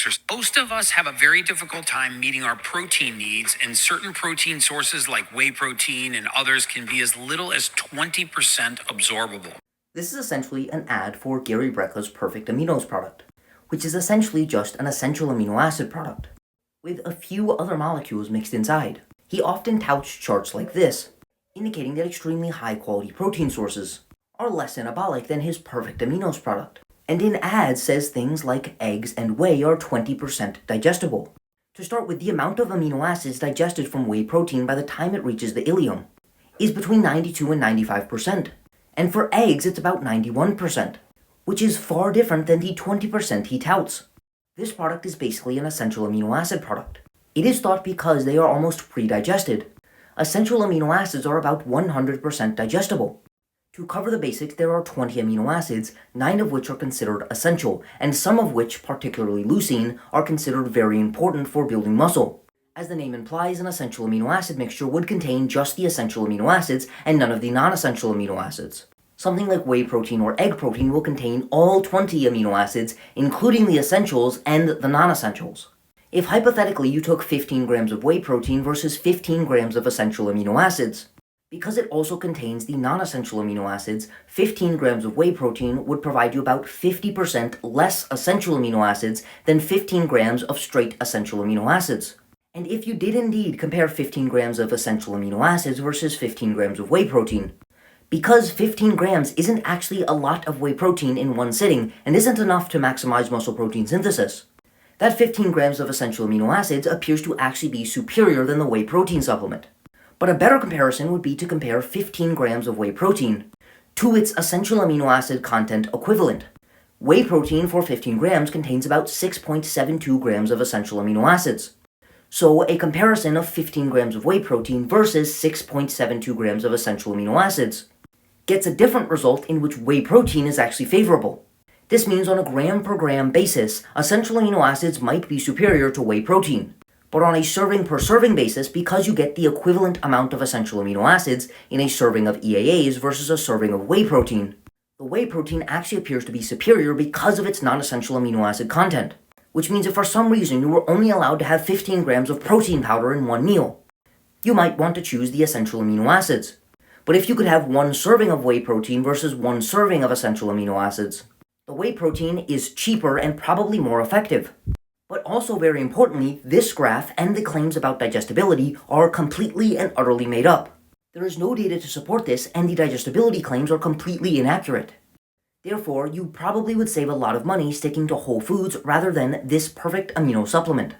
exercise. Most of us have a very difficult time meeting our protein needs, and certain protein sources like whey protein and others can be as little as 20% absorbable. This is essentially an ad for Gary Brecka's Perfect Aminos product, which is essentially just an essential amino acid product, with a few other molecules mixed inside. He often touts charts like this, indicating that extremely high-quality protein sources are less anabolic than his Perfect Aminos product, and in ads says things like eggs and whey are 20% digestible. To start with, the amount of amino acids digested from whey protein by the time it reaches the ileum is between 92 and 95%, and for eggs it's about 91%, which is far different than the 20% he touts. This product is basically an essential amino acid product. It is thought because they are almost pre-digested. Essential amino acids are about 100% digestible. To cover the basics, there are 20 amino acids, 9 of which are considered essential, and some of which, particularly leucine, are considered very important for building muscle. As the name implies, an essential amino acid mixture would contain just the essential amino acids and none of the non-essential amino acids. Something like whey protein or egg protein will contain all 20 amino acids, including the essentials and the non-essentials. If hypothetically you took 15 grams of whey protein versus 15 grams of essential amino acids, because it also contains the non-essential amino acids, 15 grams of whey protein would provide you about 50% less essential amino acids than 15 grams of straight essential amino acids. And if you did indeed compare 15 grams of essential amino acids versus 15 grams of whey protein, because 15 grams isn't actually a lot of whey protein in one sitting and isn't enough to maximize muscle protein synthesis, that 15 grams of essential amino acids appears to actually be superior than the whey protein supplement. But a better comparison would be to compare 15 grams of whey protein to its essential amino acid content equivalent. Whey protein for 15 grams contains about 6.72 grams of essential amino acids. So a comparison of 15 grams of whey protein versus 6.72 grams of essential amino acids gets a different result in which whey protein is actually favorable. This means on a gram per gram basis, essential amino acids might be superior to whey protein. But on a serving per serving basis, because you get the equivalent amount of essential amino acids in a serving of EAAs versus a serving of whey protein, the whey protein actually appears to be superior because of its non-essential amino acid content. Which means if for some reason you were only allowed to have 15 grams of protein powder in one meal, you might want to choose the essential amino acids. But if you could have one serving of whey protein versus one serving of essential amino acids, the whey protein is cheaper and probably more effective. But also very importantly, this graph and the claims about digestibility are completely and utterly made up. There is no data to support this, and the digestibility claims are completely inaccurate. Therefore, you probably would save a lot of money sticking to whole foods rather than this perfect amino supplement.